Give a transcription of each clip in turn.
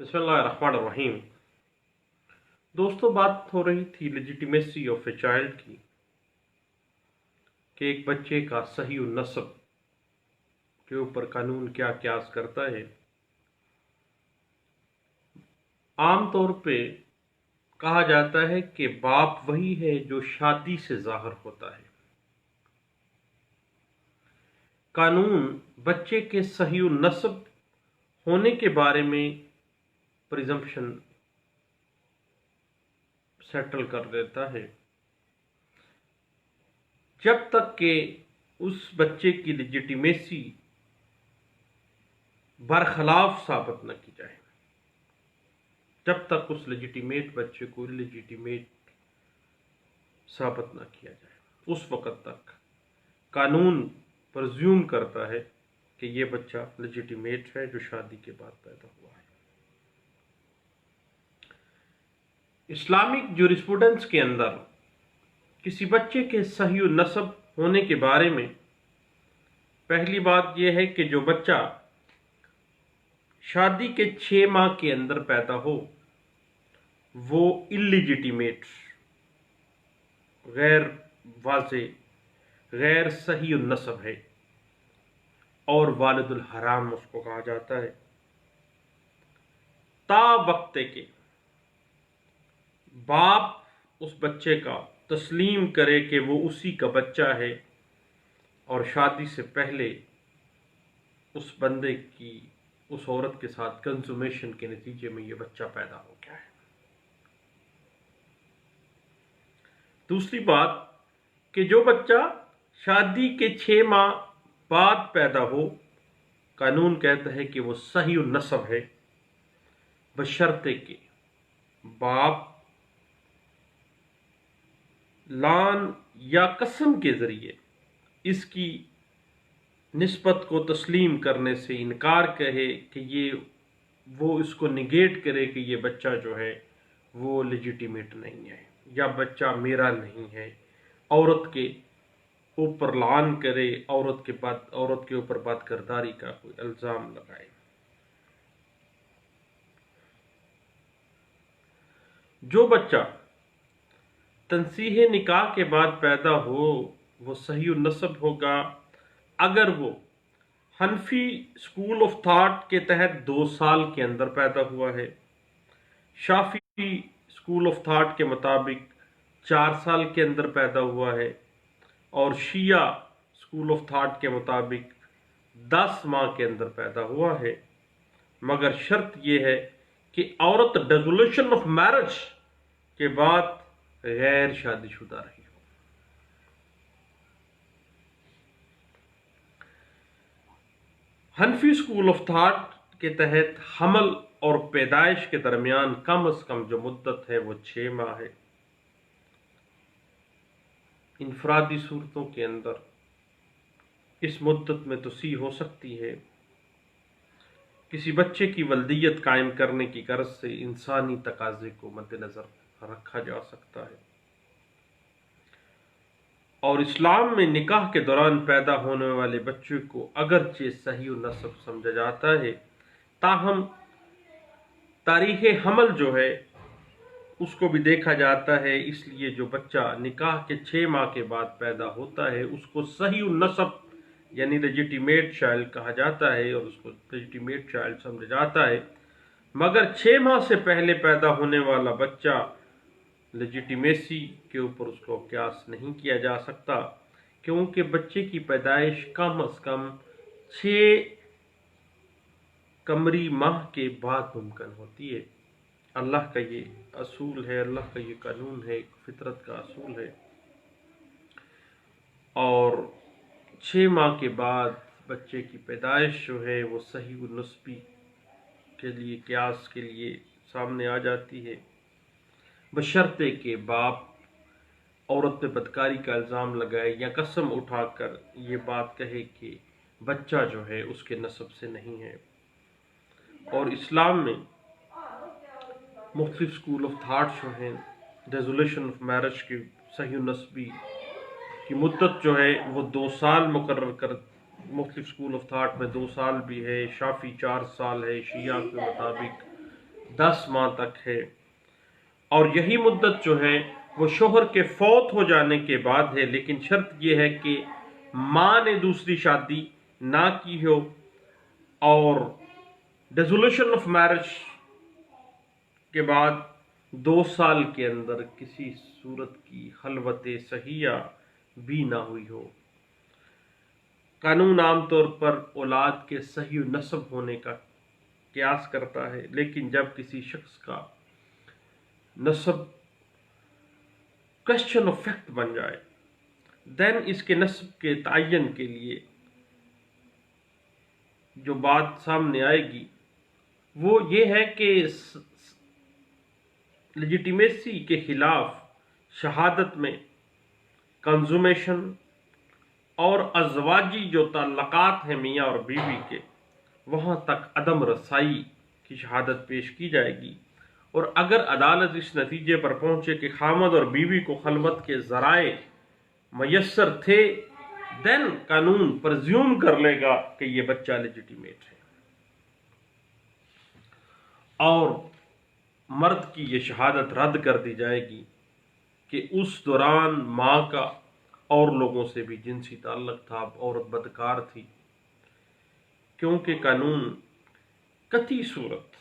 बिस्मिल्लाहिर्रहमानिर्रहीम। दोस्तों, बात हो रही थी लेजिटिमेसी ऑफ ए चाइल्ड की, कि एक बच्चे का सही नस्ब के ऊपर कानून क्या क्यास करता है। आम तौर पे कहा जाता है कि बाप वही है जो शादी से ज़ाहिर होता है। कानून बच्चे के सही नस्ब होने के बारे में प्रिजम्पशन सेटल कर देता है जब तक कि उस बच्चे की लेजिटिमेसी बरखिलाफ साबित न की जाए, जब तक उस लेजिटिमेट बच्चे को इलेजिटिमेट साबित न किया जाए, उस वक़्त तक कानून प्रज्यूम करता है कि ये बच्चा लेजिटिमेट है जो शादी के बाद पैदा हुआ है। इस्लामिक ज्यूरिस्प्रूडेंस के अंदर किसी बच्चे के सही नस्ब होने के बारे में पहली बात यह है कि जो बच्चा शादी के 6 माह के अंदर पैदा हो वो इल्लिजिटिमेट, गैर वाज़े, गैर सही नस्ब है और वालिदुल हराम उसको कहा जाता है। ता वक्ते के बाप उस बच्चे का तस्लीम करे कि वो उसी का बच्चा है और शादी से पहले उस बंदे की उस औरत के साथ कंजुमेशन के नतीजे में ये बच्चा पैदा हो गया है। दूसरी बात कि जो बच्चा शादी के 6 माह बाद पैदा हो, कानून कहता है कि वो सही नस्ब है, बशर्ते कि बाप लान या कसम के ज़रिए इसकी निस्बत को तस्लीम करने से इनकार कहे कि वो इसको निगेट करे कि ये बच्चा जो है वो लेजिटिमेट नहीं है या बच्चा मेरा नहीं है, औरत के ऊपर लान करे, औरत के ऊपर बदकिरदारी का कोई इल्ज़ाम लगाए। जो बच्चा तंसीह निकाह के बाद पैदा हो वो सही नस्ब होगा अगर वो हनफी स्कूल ऑफ थॉट के तहत 2 साल के अंदर पैदा हुआ है, शाफी स्कूल ऑफ थॉट के मुताबिक 4 साल के अंदर पैदा हुआ है और शिया स्कूल ऑफ थॉट के मुताबिक 10 माह के अंदर पैदा हुआ है, मगर शर्त यह है कि औरत डिसोल्यूशन ऑफ मैरिज के बाद गैर शादीशुदा रही हो। हनफी स्कूल ऑफ थॉट के तहत हमल और पैदाइश के दरमियान कम से कम जो मुद्दत है वो 6 माह है। इनफरादी सूरतों के अंदर इस मुद्दत में तोसी हो सकती है। किसी बच्चे की वल्दियत कायम करने की गर्ज से इंसानी तकाजे को मद्देनजर रखा जा सकता है और इस्लाम में निकाह के दौरान पैदा होने वाले बच्चे को अगरचे सही नस्ब समझा जाता है, ताहम तारीख़ हमल जो है उसको भी देखा जाता है। इसलिए जो बच्चा निकाह के 6 माह के बाद पैदा होता है उसको सही नस्ब यानी लेजिटिमेट चाइल्ड कहा जाता है और उसको लेजिटिमेट चाइल्ड समझा जाता है। मगर 6 माह से पहले पैदा होने वाला बच्चा लेजिटिमेसी के ऊपर उसको क्यास नहीं किया जा सकता, क्योंकि बच्चे की पैदाइश कम अज़ कम 6 कमरी माह के बाद मुमकिन होती है। अल्लाह का ये असूल है, अल्लाह का ये कानून है, फितरत का असूल है। और 6 माह के बाद बच्चे की पैदाइश जो है वो सही नस्बी के लिए क्यास के लिए सामने आ जाती है, बशर्ते के बाप औरत पे बदकारी का इल्ज़ाम लगाए या कसम उठाकर ये बात कहे कि बच्चा जो है उसके नस्ब से नहीं है। और इस्लाम में मुख्तलिफ स्कूल ऑफ थॉट जो हैं, डिसोल्यूशन ऑफ मैरिज की सही नस्बी की मुद्दत जो है वो 2 साल मुकर्रर कर, मुख्तलिफ स्कूल ऑफ थॉट में 2 साल भी है, शाफी 4 साल है, शिया के मुताबिक 10 माह तक है, और यही मुद्दत जो है वो शोहर के फौत हो जाने के बाद है, लेकिन शर्त ये है कि माँ ने दूसरी शादी ना की हो और डिसोल्यूशन ऑफ मैरिज के बाद 2 साल के अंदर किसी सूरत की खलवत सहिया भी ना हुई हो। कानून आमतौर पर औलाद के सही नस्ब होने का कयास करता है, लेकिन जब किसी शख्स का नस्ब क्वेश्चन ऑफ फैक्ट बन जाए, देन इसके नस्ब के तयन के लिए जो बात सामने आएगी वो ये है कि लेजिटिमेसी के खिलाफ शहादत में कंजुमेशन और अज़वाजी जो ताल्लुकात हैं मियाँ और बीवी के, वहाँ तक अदम रसाई की शहादत पेश की जाएगी। और अगर अदालत इस नतीजे पर पहुँचे कि खामद और बीवी को खलवत के ज़राए मयसर थे, देन कानून प्रज्यूम कर लेगा कि ये बच्चा लेजिटिमेट है, और मर्द की ये शहादत रद्द कर दी जाएगी कि उस दौरान माँ का और लोगों से भी जिनसी ताल्लुक था, औरत बदकार थी, क्योंकि कानून कती सूरत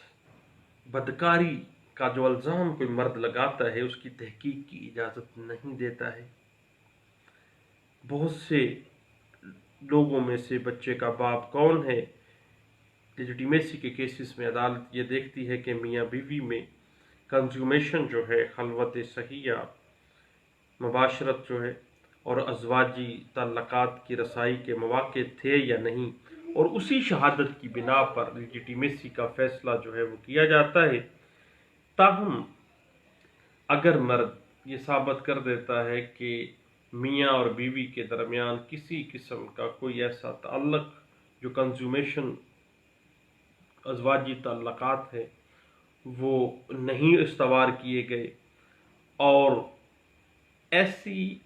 बदकारी का जो इल्ज़ाम कोई मर्द लगाता है उसकी तहकीक की इजाज़त नहीं देता है। बहुत से लोगों में से बच्चे का बाप कौन है, लेजिटिमेसी के केसेस में अदालत ये देखती है कि मियाँ बीवी में कंज्यूमेशन जो है, खलवत सहिया, मुबाशरत जो है और अज़वाजी ताल्लुकात की रसाई के मौक़े थे या नहीं, और उसी शहादत की बिना पर लेजिटिमेसी का फ़ैसला जो है वो किया जाता है। ताहम अगर मर्द ये साबित कर देता है कि मियाँ और बीवी के दरमियान किसी किस्म का कोई ऐसा ताल्लुक जो कंज्यूमेशन अज़वाजी ताल्लुकात है वो नहीं इस्तवार किए गए, और ऐसी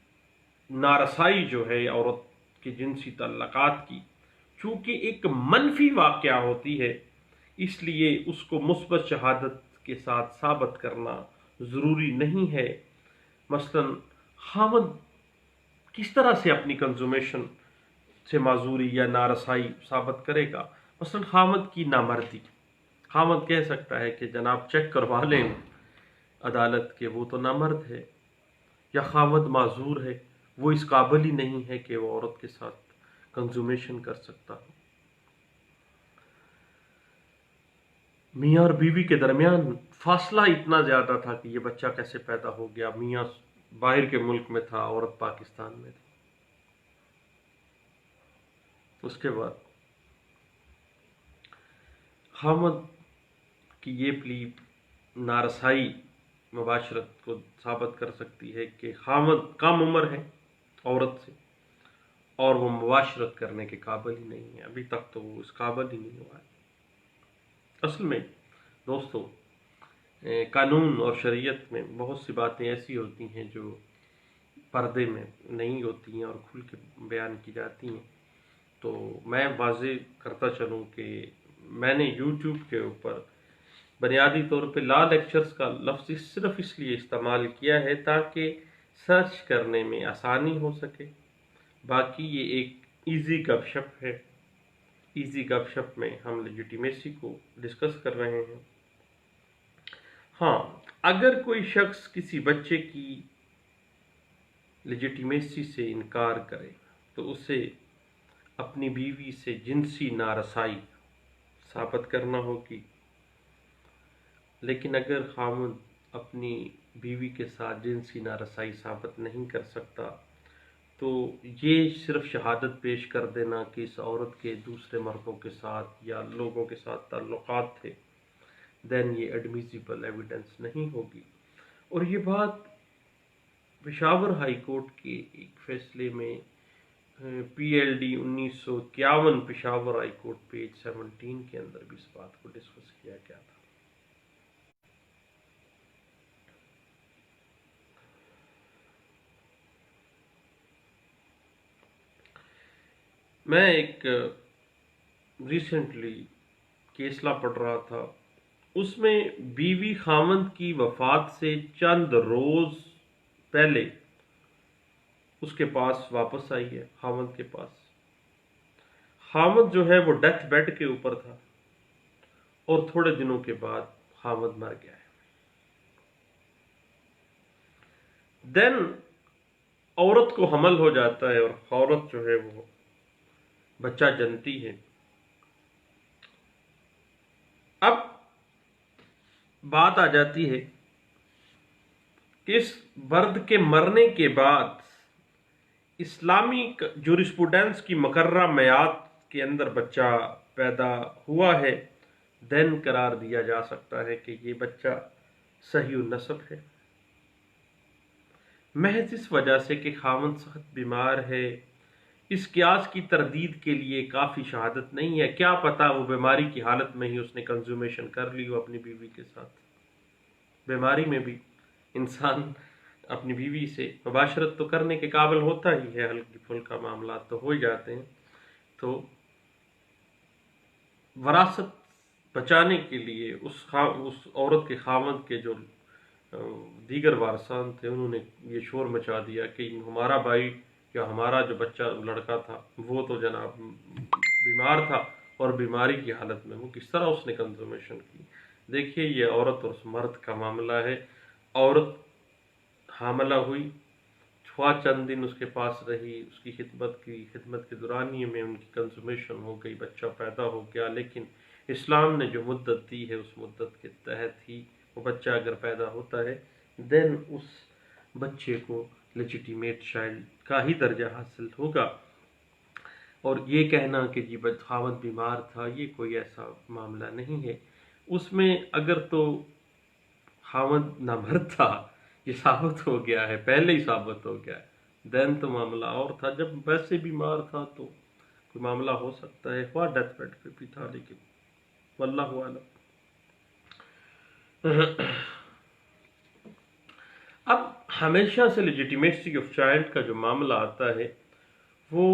नारसाई जो है औरत के जिनसी ताल्लुकात की, चूँकि एक मनफी वाक़या होती है, इसलिए उसको मुस्बत शहादत के साथ साबित करना ज़रूरी नहीं है। मसलन खामद किस तरह से अपनी कंज्यूमेशन से माजूरी या नारसाई साबित करेगा? मसलन खामद की नामर्दी, खामद कह सकता है कि जनाब चेक करवा लें अदालत के, वो तो नामर्द है, या खामद माजूर है, वो इस काबिल ही नहीं है कि वो औरत के साथ कंज्यूमेशन कर सकता हो। मियाँ और बीवी के दरमियान फासला इतना ज़्यादा था कि ये बच्चा कैसे पैदा हो गया। मियाँ बाहर के मुल्क में था, औरत पाकिस्तान में थी। उसके बाद खामद की ये प्ली नारसाई मुबाशरत को साबित कर सकती है कि खामद कम उम्र है औरत से, और वो मुबाशरत करने के काबिल ही नहीं है, अभी तक तो वो इस काबिल ही नहीं हुआ है। असल में दोस्तों, कानून और शरीयत में बहुत सी बातें ऐसी होती हैं जो पर्दे में नहीं होती हैं और खुल के बयान की जाती हैं। तो मैं वाज़े करता चलूँ कि मैंने यूट्यूब के ऊपर बुनियादी तौर पे लॉ लेक्चर्स का लफ्ज़ सिर्फ इसलिए इस्तेमाल किया है ताकि सर्च करने में आसानी हो सके। बाकी ये एक इजी गपशप है। इजी गपशप में हम लेजिटिमेसी को डिस्कस कर रहे हैं। हाँ, अगर कोई शख्स किसी बच्चे की लेजिटिमेसी से इनकार करे तो उसे अपनी बीवी से जिनसी नारसाई साबित करना होगी, लेकिन अगर खामद अपनी बीवी के साथ जिनसी नारसाई साबित नहीं कर सकता तो ये सिर्फ शहादत पेश कर देना कि इस औरत के दूसरे मर्दों के साथ या लोगों के साथ ताल्लुकात थे, देन ये एडमिसिबल एविडेंस नहीं होगी। और ये बात पेशावर हाई कोर्ट के एक फैसले में PLD 1951 Peshawar high court page 17 के अंदर भी इस बात को डिस्कस किया गया था। मैं एक रिसेंटली केसला पढ़ रहा था, اس میں بیوی خاوند کی وفات سے چند روز پہلے اس کے پاس واپس آئی ہے، خاوند کے پاس۔ خاوند جو ہے وہ ڈیتھ بیڈ کے اوپر تھا، اور تھوڑے دنوں کے بعد خاوند مر گیا ہے۔ دین عورت کو حمل ہو جاتا ہے، اور عورت جو ہے وہ بچہ جنتی ہے۔ اب بات آ جاتی ہے کہ اس مرد کے مرنے کے بعد اسلامی جورسپروڈنس کی مقررہ میعاد کے اندر بچہ پیدا ہوا ہے، دین قرار دیا جا سکتا ہے کہ یہ بچہ صحیح النسب ہے، محض اس وجہ سے کہ خاوند سخت بیمار ہے۔ اس قیاس کی تردید کے لیے کافی شہادت نہیں ہے، کیا پتا وہ بیماری کی حالت میں ہی اس نے کنزومیشن کر لی ہو اپنی بیوی کے ساتھ۔ بیماری میں بھی انسان اپنی بیوی سے مباشرت تو کرنے کے قابل ہوتا ہی ہے، ہلکی پھلکا معاملات تو ہو ہی جاتے ہیں۔ تو وراثت بچانے کے لیے اس عورت کے خاوند کے جو دیگر وارثان تھے، انہوں نے یہ شور مچا دیا کہ ہمارا بھائی یا ہمارا جو بچہ لڑکا تھا وہ تو جناب بیمار تھا، اور بیماری کی حالت میں وہ کس طرح اس نے کنزومیشن کی۔ دیکھیے یہ عورت اور اس مرد کا معاملہ ہے۔ عورت حاملہ ہوئی، چند دن اس کے پاس رہی، اس کی خدمت کے دورانیے میں ان کی کنزومیشن ہو گئی، بچہ پیدا ہو گیا، لیکن اسلام نے جو مدت دی ہے اس مدت کے تحت ہی وہ بچہ اگر پیدا ہوتا ہے، دین اس بچے کو لیجیٹیمیٹ چائلڈ کا ہی درجہ حاصل ہوگا۔ اور یہ کہنا کہ جی خاوند بیمار تھا، یہ کوئی ایسا معاملہ نہیں ہے۔ اس میں اگر تو خاوند نامرد تھا، یہ ثابت ہو گیا ہے، پہلے ہی ثابت ہو گیا ہے، دین تو معاملہ اور تھا۔ جب ویسے بیمار تھا تو کوئی معاملہ ہو سکتا ہے، خواہ ڈیتھ بیڈ پہ بھی تھا، لیکن واللہ اعلم۔ اب ہمیشہ سے لیجیٹیمیسی آف چائلڈ کا جو معاملہ آتا ہے وہ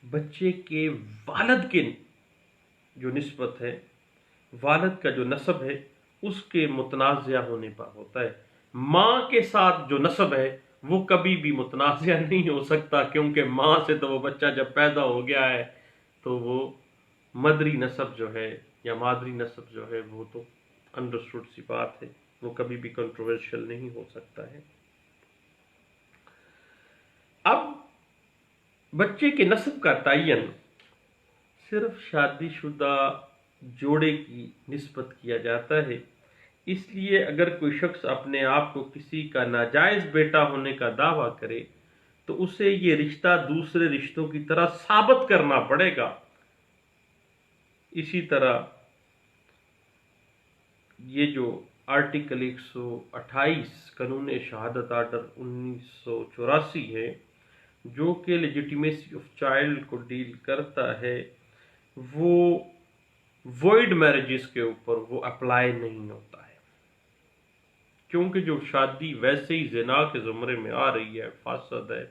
بچے کے والد کے جو نسبت ہے، والد کا جو نسب ہے اس کے متنازع ہونے پر ہوتا ہے۔ ماں کے ساتھ جو نسب ہے وہ کبھی بھی متنازع نہیں ہو سکتا، کیونکہ ماں سے تو وہ بچہ جب پیدا ہو گیا ہے تو وہ مدری نسب جو ہے یا مادری نسب جو ہے وہ تو انڈرسٹوڈ سی بات ہے، وہ کبھی بھی کنٹروورشل نہیں ہو سکتا ہے۔ اب بچے کے نسب کا تعین صرف شادی شدہ جوڑے کی نسبت کیا جاتا ہے، اس لیے اگر کوئی شخص اپنے آپ کو کسی کا ناجائز بیٹا ہونے کا دعویٰ کرے تو اسے یہ رشتہ دوسرے رشتوں کی طرح ثابت کرنا پڑے گا۔ اسی طرح یہ جو آرٹیکل 128 قانون شہادت آرڈر 1984 ہے جو کہ لیجیٹیمیسی آف چائلڈ کو ڈیل کرتا ہے، وہ وائڈ میرجز کے اوپر وہ اپلائی نہیں ہوتا ہے، کیونکہ جو شادی ویسے ہی زنا کے زمرے میں آ رہی ہے، فاسد ہے،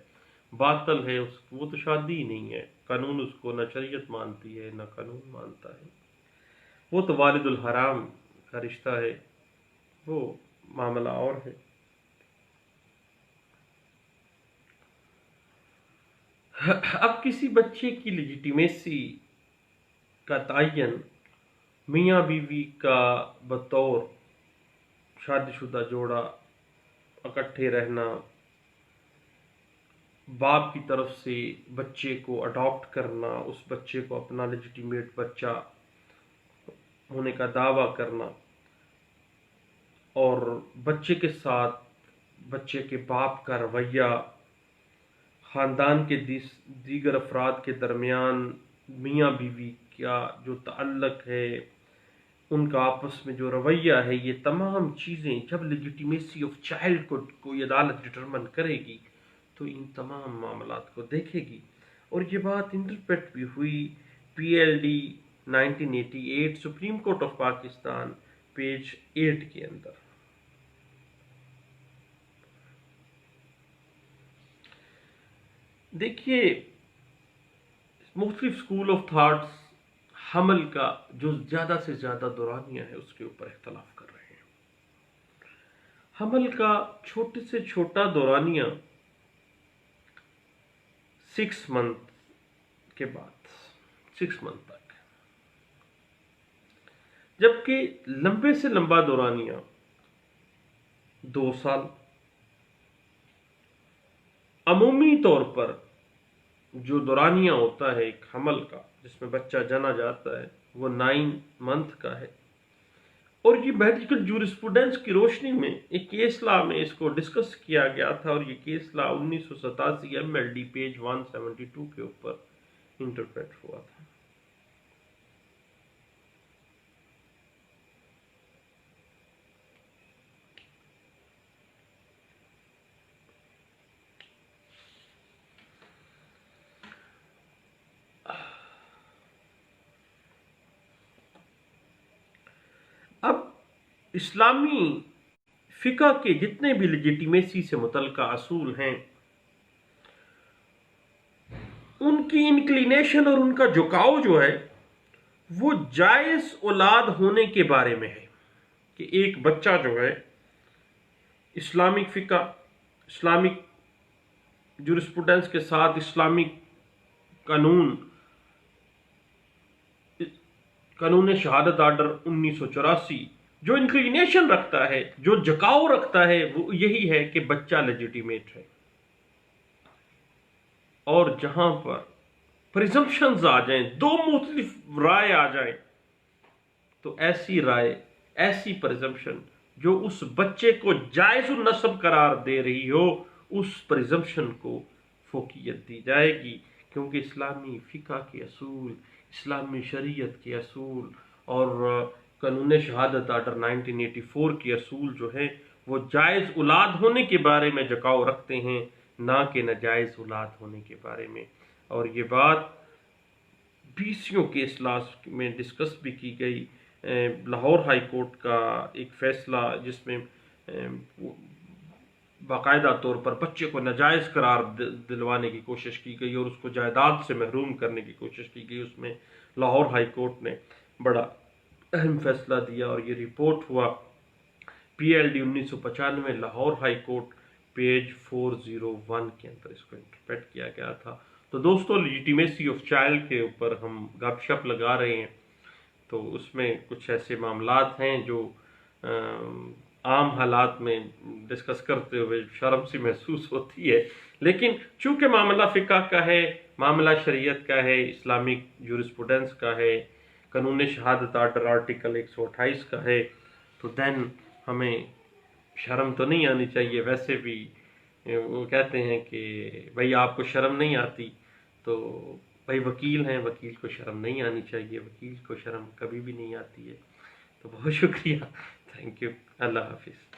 باطل ہے، وہ تو شادی ہی نہیں ہے، قانون اس کو نہ شریعت مانتی ہے نہ قانون مانتا ہے، وہ تو والد الحرام کا رشتہ ہے، وہ معاملہ اور ہے۔ اب کسی بچے کی لیجیٹیمیسی کا تعین میاں بیوی کا بطور شادی شدہ جوڑا اکٹھے رہنا، باپ کی طرف سے بچے کو اڈاپٹ کرنا، اس بچے کو اپنا لیجیٹیمیٹ بچہ ہونے کا دعویٰ کرنا، اور بچے کے ساتھ بچے کے باپ کا رویہ، خاندان کے دیگر افراد کے درمیان میاں بیوی کا جو تعلق ہے، ان کا آپس میں جو رویہ ہے، یہ تمام چیزیں جب لیجیٹیمیسی آف چائلڈ کو کوئی عدالت ڈٹرمن کرے گی تو ان تمام معاملات کو دیکھے گی۔ اور یہ بات انٹرپریٹ بھی ہوئی PLD 1988 supreme court of Pakistan page 8 کے اندر۔ دیکھیے مختلف اسکول آف تھاٹس حمل کا جو زیادہ سے زیادہ دورانیہ ہے اس کے اوپر اختلاف کر رہے ہیں۔ حمل کا چھوٹے سے چھوٹا دورانیہ 6 منتھ کے بعد 6 منتھ تک، جبکہ لمبے سے لمبا دورانیہ 2 سال۔ عمومی طور پر جو دورانیہ ہوتا ہے ایک حمل کا جس میں بچہ جنا جاتا ہے وہ 9 منتھ کا ہے، اور یہ میڈیکل جورسپروڈنس کی روشنی میں ایک کیس لا میں اس کو ڈسکس کیا گیا تھا، اور یہ کیس لا 1987 MLD پیج 172 کے اوپر انٹرپریٹ ہوا تھا۔ اب اسلامی فقہ کے جتنے بھی لیجیٹیمیسی سے متعلقہ اصول ہیں ان کی انکلینیشن اور ان کا جھکاؤ جو ہے وہ جائز اولاد ہونے کے بارے میں ہے، کہ ایک بچہ جو ہے اسلامک فقہ، اسلامک جورسپروڈنس کے ساتھ اسلامک قانون شہادت آرڈر 1984 جو انکلینیشن رکھتا ہے، جو جھکاؤ رکھتا ہے، وہ یہی ہے کہ بچہ لیجیٹیمیٹ ہے۔ اور جہاں پر پریزمپشنز آ جائیں، 2 مختلف رائے آ جائیں، تو ایسی رائے، ایسی پریزمپشن جو اس بچے کو جائز النسب قرار دے رہی ہو، اس پریزمپشن کو فوقیت دی جائے گی، کیونکہ اسلامی فقہ کے اصول، اسلامی شریعت کے اصول اور قانون شہادت آرڈر 1984 کے اصول جو ہیں وہ جائز اولاد ہونے کے بارے میں جھکاؤ رکھتے ہیں، نہ کہ ناجائز اولاد ہونے کے بارے میں۔ اور یہ بات بیسیوں کے اجلاس میں ڈسکس بھی کی گئی۔ لاہور ہائی کورٹ کا ایک فیصلہ جس میں باقاعدہ طور پر بچے کو ناجائز قرار دلوانے کی کوشش کی گئی اور اس کو جائیداد سے محروم کرنے کی کوشش کی گئی، اس میں لاہور ہائی کورٹ نے بڑا اہم فیصلہ دیا، اور یہ رپورٹ ہوا PLD 1995 Lahore high court page 401 کے اندر اس کو انٹرپریٹ کیا گیا تھا۔ تو دوستو، لیجیٹیمیسی آف چائلڈ کے اوپر ہم گپ شپ لگا رہے ہیں، تو اس میں کچھ ایسے معاملات ہیں جو عام حالات میں ڈسکس کرتے ہوئے شرم سی محسوس ہوتی ہے، لیکن چونکہ معاملہ فقہ کا ہے، معاملہ شریعت کا ہے، اسلامک جورسپروڈنس کا ہے، قانون شہادت آرڈر آرٹیکل 128 کا ہے، تو دین ہمیں شرم تو نہیں آنی چاہیے۔ ویسے بھی وہ کہتے ہیں کہ بھائی آپ کو شرم نہیں آتی، تو بھائی وکیل ہیں، وکیل کو شرم نہیں آنی چاہیے، وکیل کو شرم کبھی بھی نہیں آتی ہے۔ تو بہت شکریہ، تھینک یو، اللہ حافظ۔